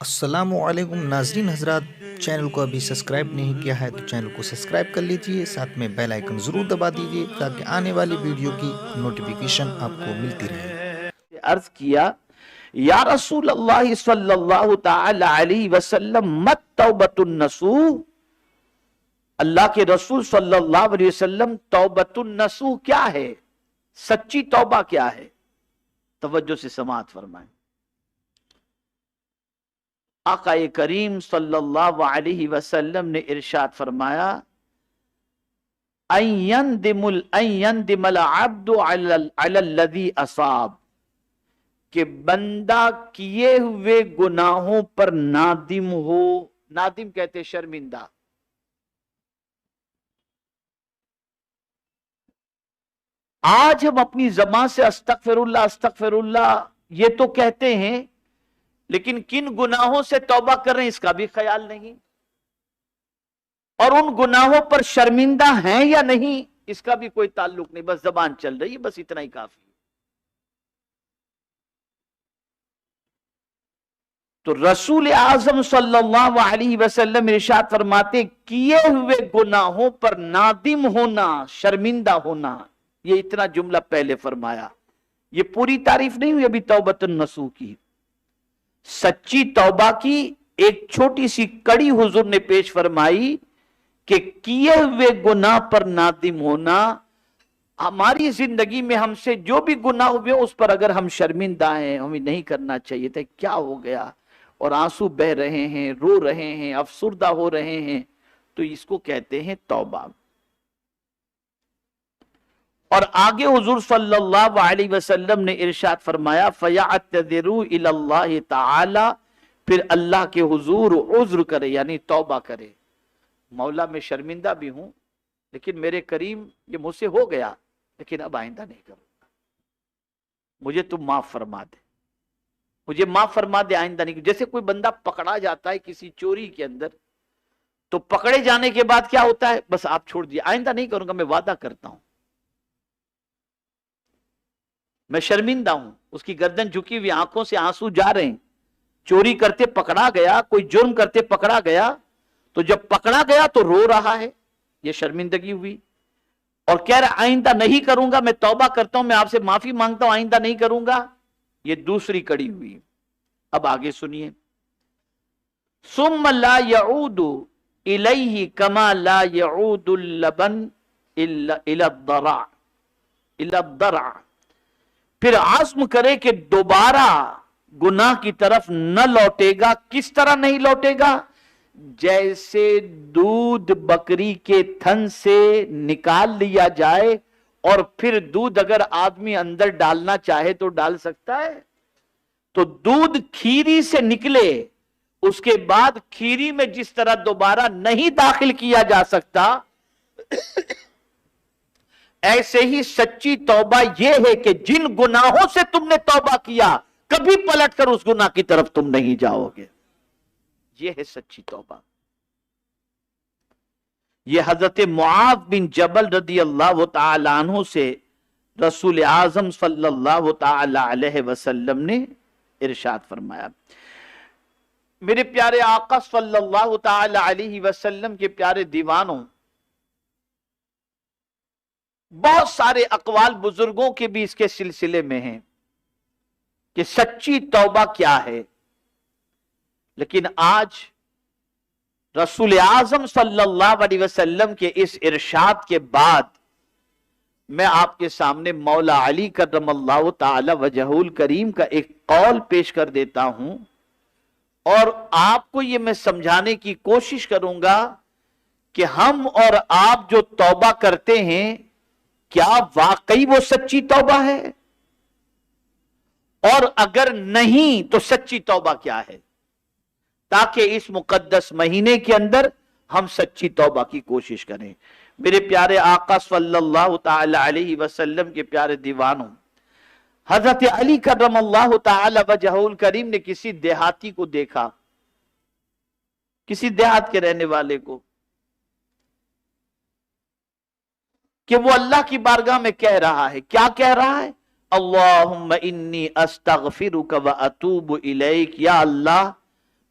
السلام علیکم ناظرین حضرات، چینل کو ابھی سبسکرائب نہیں کیا ہے تو چینل کو سبسکرائب کر لیجئے، ساتھ میں بیل آئیکن ضرور دبا دیجئے تاکہ آنے والی ویڈیو کی نوٹیفیکیشن آپ کو ملتی رہے۔ عرض کیا یا رسول اللہ صلی اللہ تعالی علیہ وسلم مت توبۃ النصوح، اللہ کے رسول صلی اللہ علیہ وسلم توبۃ النصوح کیا ہے، سچی توبہ کیا ہے؟ توجہ سے سماعت فرمائیں۔ آقا کریم صلی اللہ علیہ وسلم نے ارشاد فرمایا ان يندم العبد علی الذی اصاب، کہ بندہ کیے ہوئے گناہوں پر نادم ہو۔ نادم کہتے شرمندہ۔ آج ہم اپنی زبان سے استغفر اللہ یہ تو کہتے ہیں، لیکن کن گناہوں سے توبہ کر رہے ہیں اس کا بھی خیال نہیں، اور ان گناہوں پر شرمندہ ہیں یا نہیں اس کا بھی کوئی تعلق نہیں، بس زبان چل رہی ہے، بس اتنا ہی کافی۔ تو رسول اعظم صلی اللہ علیہ وسلم ارشاد فرماتے کیے ہوئے گناہوں پر نادم ہونا، شرمندہ ہونا، یہ اتنا جملہ پہلے فرمایا۔ یہ پوری تعریف نہیں ہوئی ابھی توبۃ النصوح کی، سچی توبہ کی ایک چھوٹی سی کڑی حضور نے پیش فرمائی کہ کیے ہوئے گناہ پر نادم ہونا۔ ہماری زندگی میں ہم سے جو بھی گناہ ہوئے اس پر اگر ہم شرمندہ ہیں، ہمیں نہیں کرنا چاہیے تھا، کیا ہو گیا، اور آنسو بہ رہے ہیں، رو رہے ہیں، افسردہ ہو رہے ہیں، تو اس کو کہتے ہیں توبہ۔ اور آگے حضور صلی اللہ علیہ وسلم نے ارشاد فرمایا فَيَعْتَذِرُوا إِلَى اللَّهِ تَعَالَى، پھر اللہ کے حضور عذر کرے، یعنی توبہ کرے۔ مولا میں شرمندہ بھی ہوں، لیکن میرے کریم یہ مجھ سے ہو گیا، لیکن اب آئندہ نہیں کروں گا، مجھے تم معاف فرما دے، مجھے معاف فرما دے، آئندہ نہیں۔ جیسے کوئی بندہ پکڑا جاتا ہے کسی چوری کے اندر، تو پکڑے جانے کے بعد کیا ہوتا ہے، بس آپ چھوڑ دیے، آئندہ نہیں کروں گا، میں وعدہ کرتا ہوں، میں شرمندہ ہوں۔ اس کی گردن جھکی ہوئی، آنکھوں سے آنسو جا رہے ہیں، چوری کرتے پکڑا گیا، کوئی جرم کرتے پکڑا گیا، تو جب پکڑا گیا تو رو رہا ہے، یہ شرمندگی ہوئی، اور کہہ رہا آئندہ نہیں کروں گا، میں توبہ کرتا ہوں، میں آپ سے معافی مانگتا ہوں، آئندہ نہیں کروں گا، یہ دوسری کڑی ہوئی۔ اب آگے سنیے، ثم لا يعود الیہ کما لا يعود اللبن الى الضرع، پھر عزم کرے کہ دوبارہ گناہ کی طرف نہ لوٹے گا۔ کس طرح نہیں لوٹے گا؟ جیسے دودھ بکری کے تھن سے نکال لیا جائے، اور پھر دودھ اگر آدمی اندر ڈالنا چاہے تو ڈال سکتا ہے، تو دودھ کھیری سے نکلے، اس کے بعد کھیری میں جس طرح دوبارہ نہیں داخل کیا جا سکتا، ایسے ہی سچی توبہ یہ ہے کہ جن گناہوں سے تم نے توبہ کیا کبھی پلٹ کر اس گناہ کی طرف تم نہیں جاؤ گے، یہ ہے سچی توبہ۔ یہ حضرت معاذ بن جبل رضی اللہ تعالی عنہ سے رسول اعظم صلی اللہ تعالی علیہ وسلم نے ارشاد فرمایا۔ میرے پیارے آقا صلی اللہ تعالی علیہ وسلم کے پیارے دیوانوں، بہت سارے اقوال بزرگوں کے بھی اس کے سلسلے میں ہیں کہ سچی توبہ کیا ہے، لیکن آج رسول اعظم صلی اللہ علیہ وسلم کے اس ارشاد کے بعد میں آپ کے سامنے مولا علی کرم اللہ تعالی وجہہ الکریم کا ایک قول پیش کر دیتا ہوں، اور آپ کو یہ میں سمجھانے کی کوشش کروں گا کہ ہم اور آپ جو توبہ کرتے ہیں کیا واقعی وہ سچی توبہ ہے، اور اگر نہیں تو سچی توبہ کیا ہے، تاکہ اس مقدس مہینے کے اندر ہم سچی توبہ کی کوشش کریں۔ میرے پیارے آقا صلی اللہ تعالی علیہ وسلم کے پیارے دیوانوں، حضرت علی کرم اللہ تعالی وجہہ الکریم نے کسی دیہاتی کو دیکھا، کسی دیہات کے رہنے والے کو، کہ وہ اللہ کی بارگاہ میں کہہ رہا ہے، کیا کہہ رہا ہے؟ اللہم انی استغفرک و اتوب الیک، یا اللہ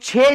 6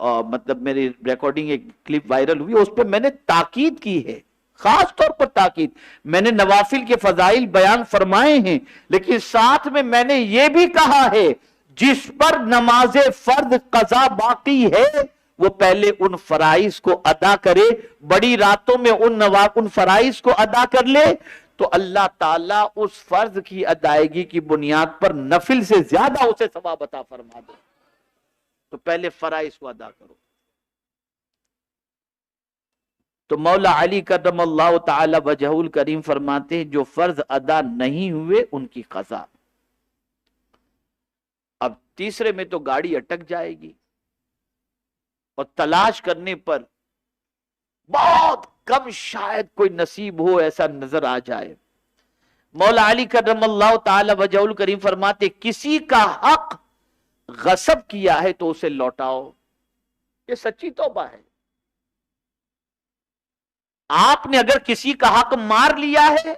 مطلب میری ریکارڈنگ ایک کلپ وائرل ہوئی، اس پہ میں نے تاکید کی ہے، خاص طور پر تاکید. میں نے نوافل کے فضائل بیان فرمائے ہیں، لیکن ساتھ میں نے یہ بھی کہا ہے جس پر نماز فرض قضا باقی ہے وہ پہلے ان فرائض کو ادا کرے، بڑی راتوں میں ان فرائض کو ادا کر لے تو اللہ تعالیٰ اس فرض کی ادائیگی کی بنیاد پر نفل سے زیادہ اسے ثواب عطا فرما دے. تو پہلے فرائض کو ادا کرو. تو مولا علی کرم اللہ تعالی وجہ الکریم فرماتے ہیں جو فرض ادا نہیں ہوئے ان کی قضا. اب تیسرے میں تو گاڑی اٹک جائے گی اور تلاش کرنے پر بہت کم شاید کوئی نصیب ہو ایسا نظر آ جائے. مولا علی کرم اللہ تعالی وجہ الکریم فرماتے کسی کا حق غصب کیا ہے تو اسے لوٹاؤ. یہ سچی توبہ ہے. آپ نے اگر کسی کا حق مار لیا ہے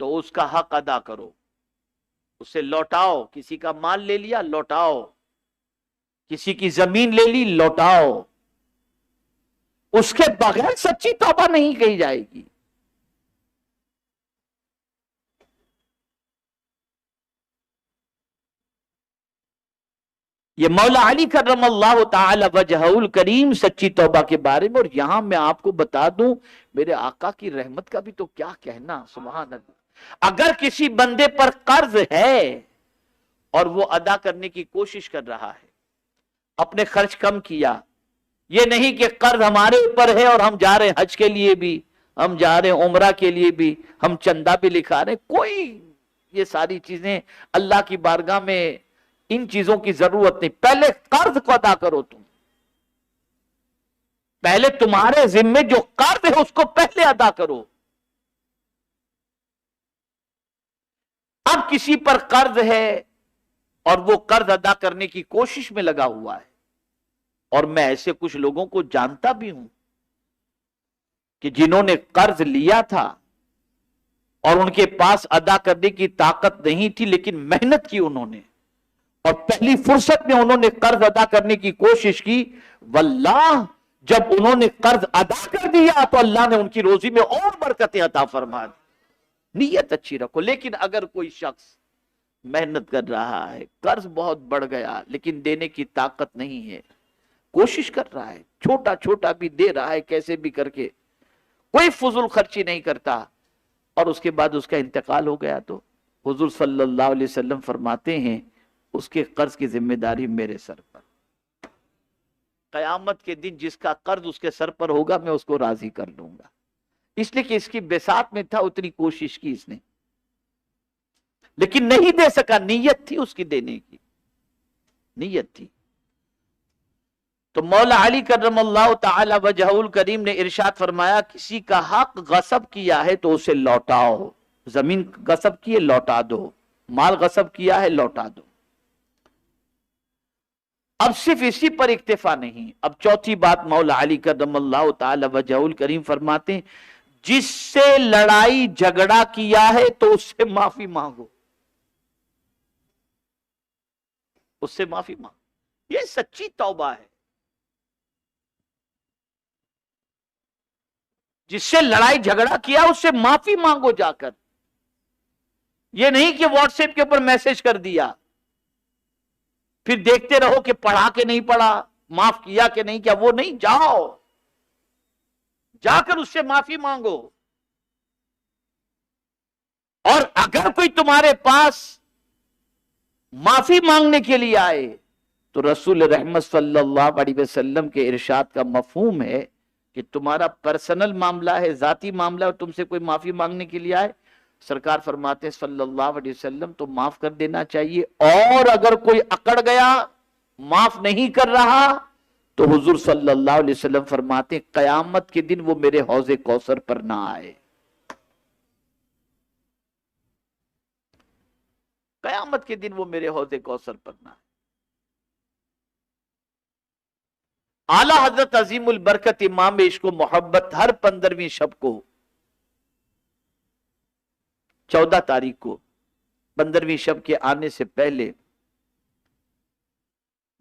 تو اس کا حق ادا کرو، اسے لوٹاؤ. کسی کا مال لے لیا لوٹاؤ، کسی کی زمین لے لی لوٹاؤ. اس کے بغیر سچی توبہ نہیں کہی جائے گی. یہ مولا علی کرم اللہ تعالی وجہ الکریم سچی توبہ کے بارے میں. اور یہاں میں آپ کو بتا دوں میرے آقا کی رحمت کا بھی تو کیا کہنا، سبحان اللہ. اگر کسی بندے پر قرض ہے اور وہ ادا کرنے کی کوشش کر رہا ہے، اپنے خرچ کم کیا، یہ نہیں کہ قرض ہمارے اوپر ہے اور ہم جا رہے ہیں حج کے لیے بھی، ہم جا رہے ہیں عمرہ کے لیے بھی، ہم چندہ بھی لکھا رہے ہیں، کوئی یہ ساری چیزیں اللہ کی بارگاہ میں ان چیزوں کی ضرورت نہیں. پہلے قرض کو ادا کرو. تم پہلے تمہارے ذمے جو قرض ہے اس کو پہلے ادا کرو. اب کسی پر قرض ہے اور وہ قرض ادا کرنے کی کوشش میں لگا ہوا ہے، اور میں ایسے کچھ لوگوں کو جانتا بھی ہوں کہ جنہوں نے قرض لیا تھا اور ان کے پاس ادا کرنے کی طاقت نہیں تھی، لیکن محنت کی انہوں نے اور پہلی فرصت میں انہوں نے قرض ادا کرنے کی کوشش کی. واللہ جب انہوں نے قرض ادا کر دیا تو اللہ نے ان کی روزی میں اور برکتیں عطا فرما دی. نیت اچھی رکھو. لیکن اگر کوئی شخص محنت کر رہا ہے، قرض بہت بڑھ گیا لیکن دینے کی طاقت نہیں ہے، کوشش کر رہا ہے، چھوٹا چھوٹا بھی دے رہا ہے، کیسے بھی کر کے کوئی فضول خرچی نہیں کرتا، اور اس کے بعد اس کا انتقال ہو گیا، تو حضور صلی اللہ علیہ وسلم فرماتے ہیں اس کے قرض کی ذمہ داری میرے سر پر. قیامت کے دن جس کا قرض اس کے سر پر ہوگا میں اس کو راضی کر لوں گا، اس لیے کہ اس کی بساط میں تھا، اتنی کوشش کی اس نے، لیکن نہیں دے سکا. نیت تھی اس کی دینے کی، نیت تھی. تو مولا علی کرم اللہ تعالی وجہ الکریم نے ارشاد فرمایا کسی کا حق غصب کیا ہے تو اسے لوٹاؤ. زمین غصب کی ہے لوٹا دو، مال غصب کیا ہے لوٹا دو. اب صرف اسی پر اکتفا نہیں. اب چوتھی بات مولا علی کرم اللہ تعالی وجہ الکریم فرماتے ہیں جس سے لڑائی جھگڑا کیا ہے تو اس سے معافی مانگو. اس سے معافی مانگو. یہ سچی توبہ ہے. جس سے لڑائی جھگڑا کیا اس سے معافی مانگو جا کر. یہ نہیں کہ واٹس ایپ کے اوپر میسج کر دیا پھر دیکھتے رہو کہ پڑھا کہ نہیں پڑھا، معاف کیا کہ نہیں کیا. وہ نہیں، جاؤ جا کر اس سے معافی مانگو. اور اگر کوئی تمہارے پاس معافی مانگنے کے لیے آئے تو رسول رحمت صلی اللہ علیہ وسلم کے ارشاد کا مفہوم ہے کہ تمہارا پرسنل معاملہ ہے، ذاتی معاملہ ہے، اور تم سے کوئی معافی مانگنے کے لیے آئے، سرکار فرماتے ہیں صلی اللہ علیہ وسلم تو معاف کر دینا چاہیے. اور اگر کوئی اکڑ گیا معاف نہیں کر رہا تو حضور صلی اللہ علیہ وسلم فرماتے ہیں قیامت کے دن وہ میرے حوض کوثر پر نہ آئے. قیامت کے دن وہ میرے حوض کوثر پر نہ آئے. اعلی حضرت عظیم البرکت امام عشق و محبت ہر 15ویں شب کو 14 تاریخ کو 15ویں شب کے آنے سے پہلے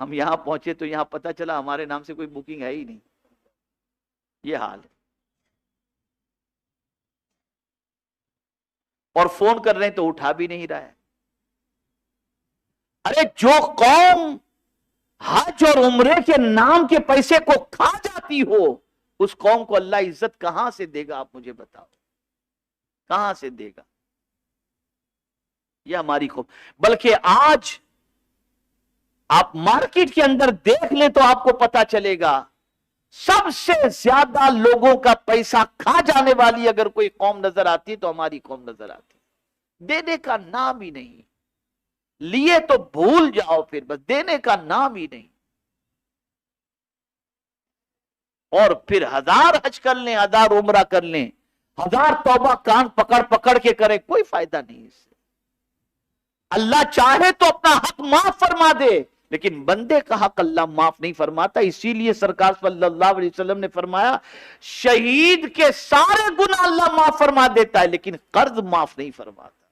ہم یہاں پہنچے تو یہاں پتہ چلا ہمارے نام سے کوئی بکنگ ہے ہی نہیں. یہ حال ہے. اور فون کر رہے ہیں تو اٹھا بھی نہیں رہا ہے. ارے جو قوم حج اور عمرے کے نام کے پیسے کو کھا جاتی ہو اس قوم کو اللہ عزت کہاں سے دے گا؟ آپ مجھے بتاؤ کہاں سے دے گا؟ یہ ہماری قوم. بلکہ آج آپ مارکیٹ کے اندر دیکھ لیں تو آپ کو پتا چلے گا سب سے زیادہ لوگوں کا پیسہ کھا جانے والی اگر کوئی قوم نظر آتی ہے تو ہماری قوم نظر آتی. دینے کا نام ہی نہیں. لیے تو بھول جاؤ پھر بس دینے کا نام ہی نہیں. اور پھر 1000 حج کر لیں 1000 عمرہ کر لیں 1000 توبہ کان پکڑ پکڑ کے کریں کوئی فائدہ نہیں اس سے. اللہ چاہے تو اپنا حق معاف فرما دے لیکن بندے کا حق اللہ معاف نہیں فرماتا. اسی لیے سرکار صلی اللہ علیہ وسلم نے فرمایا شہید کے سارے گناہ اللہ معاف فرما دیتا ہے لیکن قرض معاف نہیں فرماتا.